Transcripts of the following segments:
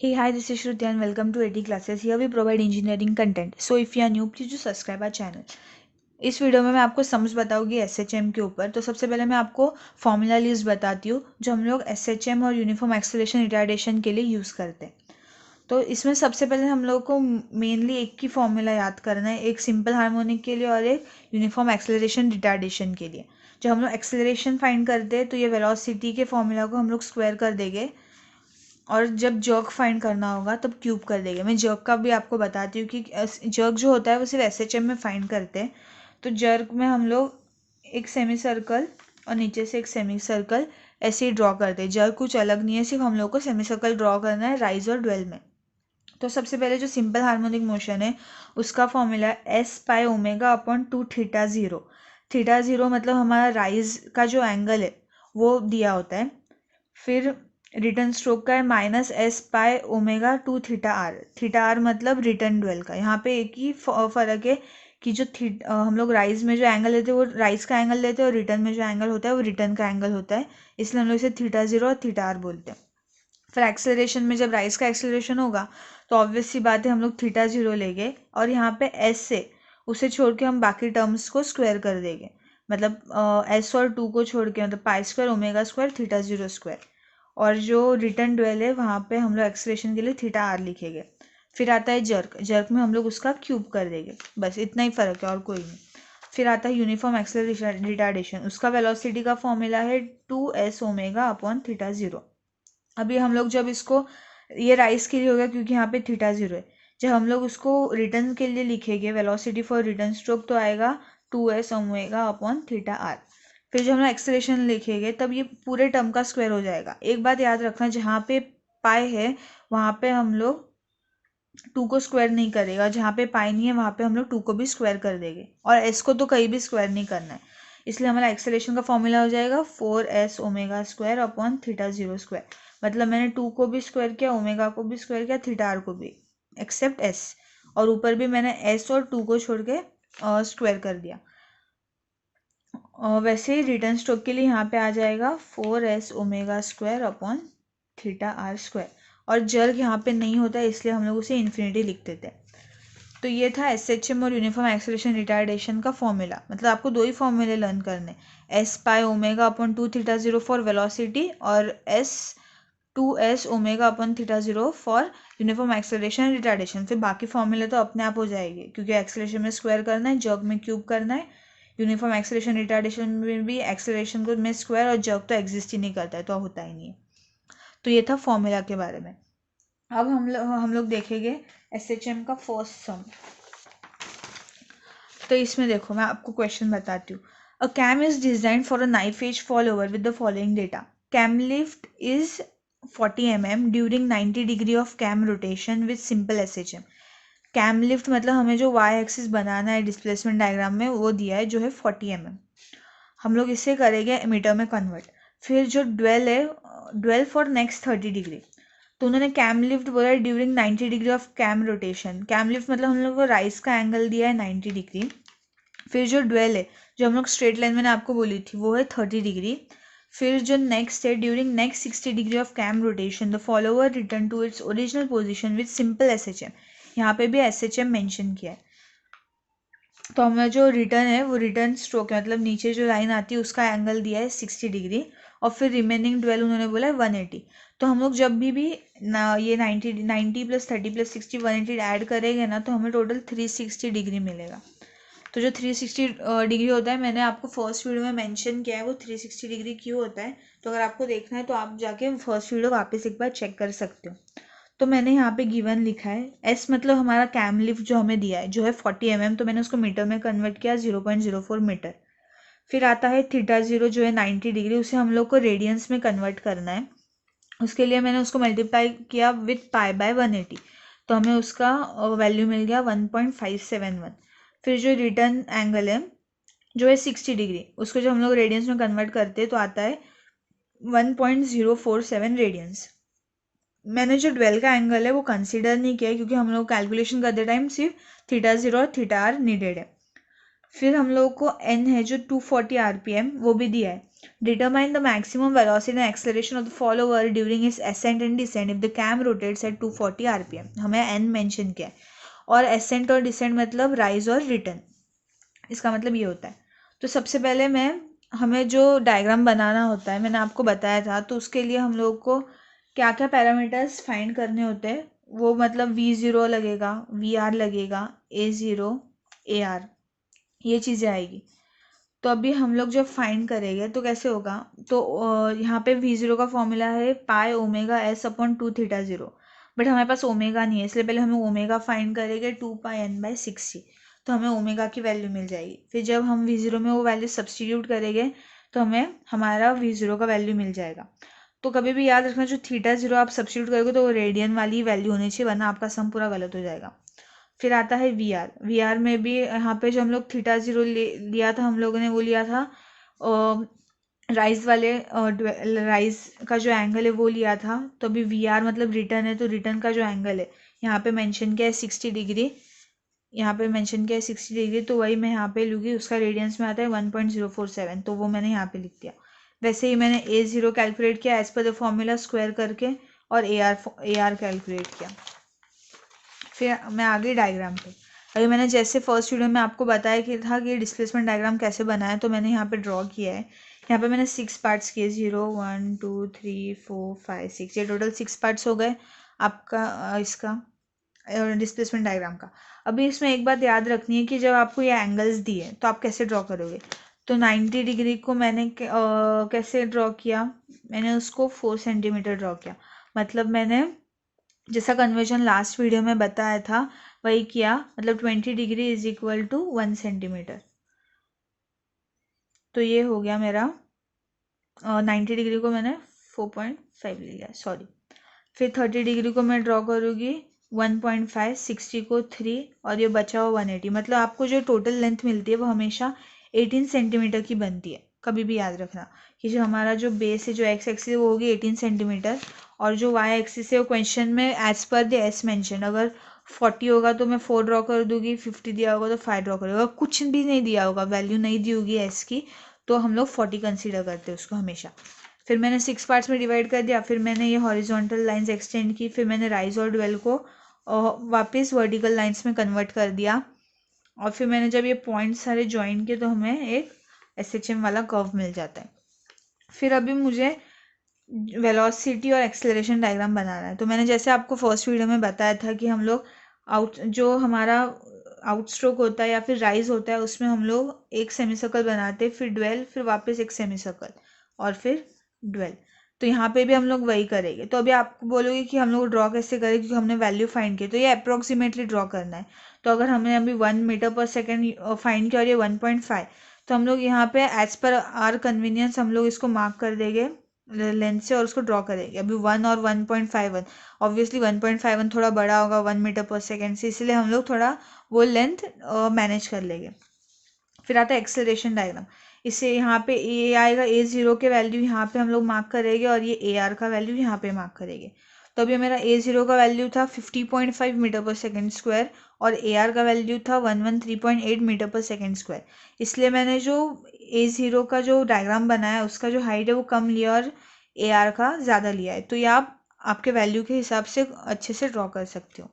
Hey, hi, this is Shruti and welcome to AT Classes. Here we provide engineering content. So if you are new, please do subscribe our channel. इस video में मैं आपको sums बताऊंगी SHM के ऊपर। तो सबसे पहले मैं आपको फॉर्मूला लिस्ट बताती हूँ जो हम लोग SHM और यूनिफॉर्म एक्सेलरेशन रिटार्डेशन के लिए यूज़ करते हैं। तो इसमें सबसे पहले हम लोग को मेनली एक ही फॉर्मूला याद करना है, एक सिंपल हार्मोनिक के लिए और एक यूनिफॉर्म एक्सेलरेशन रिटार्डेशन के लिए। जब हम लोग एक्सेलरेशन फाइंड करते हैं तो ये वेलोसिटी के फॉर्मूला को हम लोग स्क्वायर कर देंगे और जब जर्क फाइंड करना होगा तब क्यूब कर देंगे। मैं जर्क का भी आपको बताती हूँ कि जर्क जो होता है वो सिर्फ SHM में फाइंड करते हैं। तो जर्क में हम लोग एक सेमी सर्कल और नीचे से एक सेमी सर्कल ऐसे ही ड्रॉ करते हैं। जर्क कुछ अलग नहीं है, सिर्फ हम लोग को सेमी सर्कल ड्रॉ करना है राइज और ड्वेल में। तो सबसे पहले जो सिंपल हार्मोनिक मोशन है उसका फॉर्मूला है S pi omega upon 2 theta zero. Theta zero मतलब हमारा राइज का जो एंगल है वो दिया होता है। फिर रिटर्न स्ट्रोक का है -S pi omega 2 theta r. Theta r मतलब रिटर्न ड्वेल का। यहाँ पे एक ही फ़र्क है कि जो हम लोग राइज में जो एंगल लेते हैं वो राइज का एंगल लेते हैं और रिटर्न में जो एंगल होता है वो रिटर्न का एंगल होता है, इसलिए हम लोग इसे थीटा ज़ीरो और थीटा आर बोलते हैं। फिर एक्सेलरेशन में जब राइज का एक्सेलरेशन होगा तो ऑब्वियस सी बात है हम लोग थीटा ज़ीरो लेंगे और यहाँ पे S से उसे छोड़ के हम बाकी टर्म्स को स्क्वायर कर देंगे। मतलब S और 2 को छोड़ के मतलब pi square omega square theta zero square. और जो रिटर्न ड्वेल है वहाँ पे हम लोग एक्सेलरेशन के लिए थीटा आर लिखेंगे। फिर आता है जर्क। जर्क में हम लोग उसका क्यूब कर देंगे, बस इतना ही फ़र्क है और कोई नहीं। फिर आता है यूनिफॉर्म एक्सेलरेशन रिटार्डेशन। उसका वेलोसिटी का फॉर्मूला है 2S omega upon theta zero. अभी हम लोग जब इसको, ये राइज के लिए होगा क्योंकि यहाँ पे थीटा ज़ीरो है, जब हम लोग उसको रिटर्न के लिए लिखेंगे वेलोसिटी फॉर रिटर्न स्ट्रोक तो आएगा 2S omega upon theta are. फिर जब हम लोग एक्सेलरेशन लिखेंगे तब ये पूरे टर्म का स्क्वायर हो जाएगा। एक बात याद रखना, जहाँ पे पाई है वहाँ पे हम लोग 2 को स्क्वायर नहीं करेगा, जहाँ पे पाई नहीं है वहाँ पे हम लोग 2 को भी स्क्वायर कर देंगे और S को तो कहीं भी स्क्वायर नहीं करना है। इसलिए हमारा एक्सेलरेशन का फॉर्मूला हो जाएगा 4S omega square upon theta zero square. मतलब मैंने 2 को भी स्क्वायर किया, ओमेगा को भी स्क्वायर किया, थीटा आर को भी, एक्सेप्ट S, और ऊपर भी मैंने S और 2 को छोड़ के स्क्वायर कर दिया। वैसे ही रिटर्न स्ट्रोक के लिए यहाँ पे आ जाएगा 4S omega square upon theta r square. और जर्क यहाँ पे नहीं होता है इसलिए हम लोग उसे इन्फिनिटी लिख देते हैं। तो ये था SHM और यूनिफॉर्म एक्सेलरेशन रिटार्डेशन का फॉर्मूला। मतलब आपको दो ही फॉर्मूले लर्न करने, S pi omega upon 2 theta zero for velocity और S omega upon theta zero for uniform acceleration retardation. फिर बाकी फॉर्मूले तो अपने आप हो जाएंगे क्योंकि एक्सेलरेशन में स्क्वायर करना है, जर्क में क्यूब करना है। यूनिफॉर्म एक्सेलरेशन रिटार्डेशन में भी एक्सेलरेशन को में स्क्वायर और जर्क तो एग्जिस्ट ही नहीं करता है, तो होता ही नहीं है। तो ये था फॉर्मूला के बारे में। अब हम लोग देखेंगे SHM का फर्स्ट सम। तो इसमें देखो मैं आपको क्वेश्चन बताती हूँ। A cam is design for a knife edge fall over with the following data. Cam lift is 40 mm during 90 degree of cam rotation with simple SHM। Cam lift मतलब हमें जो वाई एक्सिस बनाना है displacement diagram में वो दिया है जो है 40 mm। हम लोग इसे करेंगे मीटर में कन्वर्ट। फिर जो ड्वेल है, ड्वेल फॉर नेक्स्ट 30 डिग्री। तो उन्होंने कैम लिफ्ट बोला है during 90 degree of cam rotation. Cam lift मतलब हम लोग को राइज का एंगल दिया है 90 डिग्री। फिर जो ड्वेल है जो हम लोग स्ट्रेट लाइन मैंने आपको बोली थी वो है 30 डिग्री। फिर जो नेक्स्ट है during next 60 degree of cam rotation the follower return to its original position with simple SHM। यहाँ पे भी SHM मेंशन किया है। तो हमें जो रिटर्न है वो रिटर्न स्ट्रोक है, मतलब नीचे जो लाइन आती है उसका एंगल दिया है 60 डिग्री और फिर रिमेनिंग ड्वेल उन्होंने बोला है 180। तो हम लोग जब भी ना ये 90 प्लस 30 प्लस 60 180 ऐड करेंगे ना तो हमें टोटल 360 डिग्री मिलेगा। तो जो 360 डिग्री होता है मैंने आपको फर्स्ट वीडियो में मेंशन किया है, वो 360 डिग्री क्यों होता है। तो अगर आपको देखना है तो आप जाके फर्स्ट वीडियो वापस एक बार चेक कर सकते हो। तो मैंने यहाँ पे गिवन लिखा है S मतलब हमारा कैम लिफ्ट जो हमें दिया है जो है 40 mm, तो मैंने उसको मीटर में कन्वर्ट किया 0.04 मीटर। फिर आता है थीटा ज़ीरो जो है 90 डिग्री, उसे हम लोग को रेडियंस में कन्वर्ट करना है। उसके लिए मैंने उसको मल्टीप्लाई किया विथ पाई बाय 180, तो हमें उसका वैल्यू मिल गया 1.571। फिर जो रिटर्न एंगल है जो है 60 डिग्री, उसको जब हम लोग रेडियंस में कन्वर्ट करते हैं तो आता है 1.047 रेडियंस। मैंने जो ड्वेल का एंगल है वो कंसीडर नहीं किया क्योंकि हम लोग कैलकुलेशन करते टाइम सिर्फ थीटा ज़ीरो और थीटा आर नीडेड है। फिर हम लोग को n है जो 240 RPM वो भी दिया है। Determine the maximum velocity and acceleration of the follower during its ascent and descent if the cam rotates at 240 rpm. हमें n मेंशन किया है और ascent और descent मतलब rise और return, इसका मतलब ये होता है। तो सबसे पहले हमें जो डायग्राम बनाना होता है मैंने आपको बताया था, तो उसके लिए हम लोग को क्या क्या पैरामीटर्स फाइंड करने होते हैं, वो मतलब V0 लगेगा, VR लगेगा, A0, AR, ये चीज़ें आएगी। तो अभी हम लोग जब फाइंड करेंगे तो कैसे होगा, तो यहाँ पे V0 का फॉर्मूला है pi omega S upon 2θ0, but हमारे पास ओमेगा नहीं है, इसलिए पहले हमें ओमेगा फाइंड करेंगे 2πn/60, तो हमें ओमेगा की वैल्यू मिल जाएगी। फिर जब हम V0 में वो वैल्यू सब्सटीट्यूट करेंगे तो हमें हमारा V0 का वैल्यू मिल जाएगा। तो कभी भी याद रखना, जो θ0 आप सब्सटीट्यूट करोगे तो वो रेडियन वाली वैल्यू होनी चाहिए, वरना आपका सम पूरा गलत हो जाएगा। फिर आता है VR में भी यहाँ पे जो हम लोग θ0 लिया था, हम लोगों ने वो लिया था राइज वाले राइज का जो एंगल है वो लिया था। तो अभी VR मतलब रिटर्न है, तो रिटर्न का जो एंगल है यहाँ पे मेंशन किया है 60 डिग्री, यहाँ पे मेंशन किया है 60 डिग्री, तो वही मैं यहाँ पे लूँगी, उसका रेडियंस में आता है 1.047, तो वो मैंने यहाँ पे लिख दिया। वैसे ही मैंने A0 कैलकुलेट किया as per the formula square करके, और AR कैलकुलेट किया। फिर मैं आ गई डायग्राम पे। अभी मैंने जैसे फर्स्ट वीडियो में आपको बताया कि था कि डिस्प्लेसमेंट डायग्राम कैसे बनाए, तो मैंने यहाँ पे ड्रॉ किया है। यहाँ पे मैंने 6 पार्ट्स किए, 0 1 2 3 4 5 6, ये टोटल 6 पार्ट्स हो गए आपका इसका डिस्प्लेसमेंट डायग्राम का। अभी इसमें एक बात याद रखनी है कि जब आपको ये एंगल्स दिए तो आप कैसे ड्रॉ करोगे। तो 90 डिग्री को मैंने कैसे ड्रॉ किया, मैंने उसको 4 सेंटीमीटर ड्रॉ किया, मतलब मैंने जैसा कन्वर्जन लास्ट वीडियो में बताया था वही किया, मतलब 20 degree is equal to 1 centimetre. तो ये हो गया मेरा 90 डिग्री को मैंने 4.5 ले लिया, सॉरी। फिर 30 डिग्री को मैं ड्रॉ करूँगी 1.5, 60 को 3, और ये बचा हुआ 180, मतलब आपको जो टोटल लेंथ मिलती है वो हमेशा 18 सेंटीमीटर की बनती है। कभी भी याद रखना कि जो हमारा जो बेस है, जो एक्स एक्सिस है वो होगी 18 सेंटीमीटर, और जो वाई एक्सिस है वो क्वेश्चन में as per the S mention, अगर 40 होगा तो मैं 4 ड्रॉ कर दूंगी, 50 दिया होगा तो 5 ड्रॉ करूँगा, कुछ भी नहीं दिया होगा, वैल्यू नहीं दी होगी एस की, तो हम लोग 40 कंसीडर करते हैं उसको हमेशा। फिर मैंने 6 पार्ट्स में डिवाइड कर दिया, फिर मैंने ये हॉरिजॉन्टल लाइंस एक्सटेंड की, फिर मैंने राइज और ड्वेल को वापस वर्टिकल लाइंस में कन्वर्ट कर दिया, और फिर मैंने जब ये पॉइंट्स सारे ज्वाइन किए तो हमें एक SHM वाला कर्व मिल जाता है। फिर अभी मुझे वेलोसिटी और एक्सेलरेशन डायग्राम बनाना है। तो मैंने जैसे आपको फर्स्ट वीडियो में बताया था कि हम लोग जो हमारा आउटस्ट्रोक होता है या फिर राइज होता है उसमें हम लोग एक सेमी सर्कल बनाते हैं, फिर ड्वेल, फिर वापस एक सेमी सर्कल, और फिर ड्वेल। तो यहाँ पे भी हम लोग वही करेंगे। तो अभी आपको बोलोगे कि हम लोग ड्रॉ कैसे करें, क्योंकि हमने वैल्यू फाइंड की, तो ये अप्रोक्सीमेटली ड्रॉ करना है। तो अगर हमने अभी 1 मीटर पर सेकेंड फाइंड किया और ये 1.5, तो हम लोग यहाँ पे एज पर आर कन्वीनियंस हम लोग इसको मार्क कर देंगे लेंथ से और उसको ड्रॉ करेंगे। अभी 1 और 1.51, ऑब्वियसली 1.51 थोड़ा बड़ा होगा 1 मीटर पर सेकेंड से, इसलिए हम लोग थोड़ा वो लेंथ मैनेज कर लेंगे। फिर आता है एक्सेलरेशन डायग्राम। इससे यहाँ पे ए आएगा, A0 के वैल्यू यहाँ पे हम लोग मार्क करेंगे, और ये AR का वैल्यू यहाँ पे मार्क करेंगे। तो अभी मेरा A0 का वैल्यू था 50.5 मीटर पर सेकेंड स्क्वायर, और AR का वैल्यू था 113.8 मीटर पर सेकेंड स्क्वायर। इसलिए मैंने जो A0 का जो डायग्राम बनाया उसका जो हाइट है वो कम लिया और AR का ज़्यादा लिया है। तो ये आप आपके वैल्यू के हिसाब से अच्छे से ड्रॉ कर सकते हो।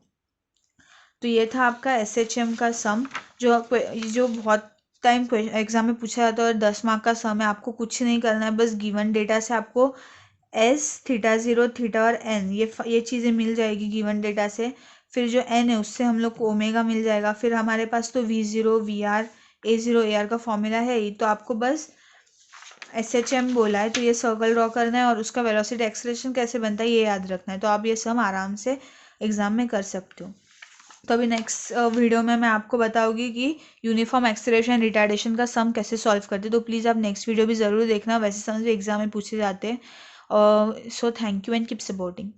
तो ये था आपका SHM का सम, जो बहुत टाइम एग्जाम में पूछा जाता है, और 10 मार्क का सम है। आपको कुछ नहीं करना है, बस गिवन डेटा से आपको S, θ0, थीटा और n ये चीज़ें मिल जाएगी गिवन डेटा से। फिर जो n है उससे हम लोग को ओमेगा मिल जाएगा। फिर हमारे पास तो V0, VR, A0, AR का फॉर्मूला है ही, तो आपको बस SHM बोला है तो ये सर्कल ड्रॉ करना है, और उसका वेलोसिटी एक्सेलरेशन कैसे बनता है ये याद रखना है। तो आप ये सम आराम से एग्जाम में कर सकते हो। तो अभी नेक्स्ट वीडियो में मैं आपको बताऊंगी कि यूनिफॉर्म एक्सेलरेशन रिटार्डेशन का सम कैसे सॉल्व करते, तो प्लीज़ आप नेक्स्ट वीडियो भी ज़रूर देखना, वैसे समझ एग्जाम में पूछे जाते हैं। So thank you and keep supporting.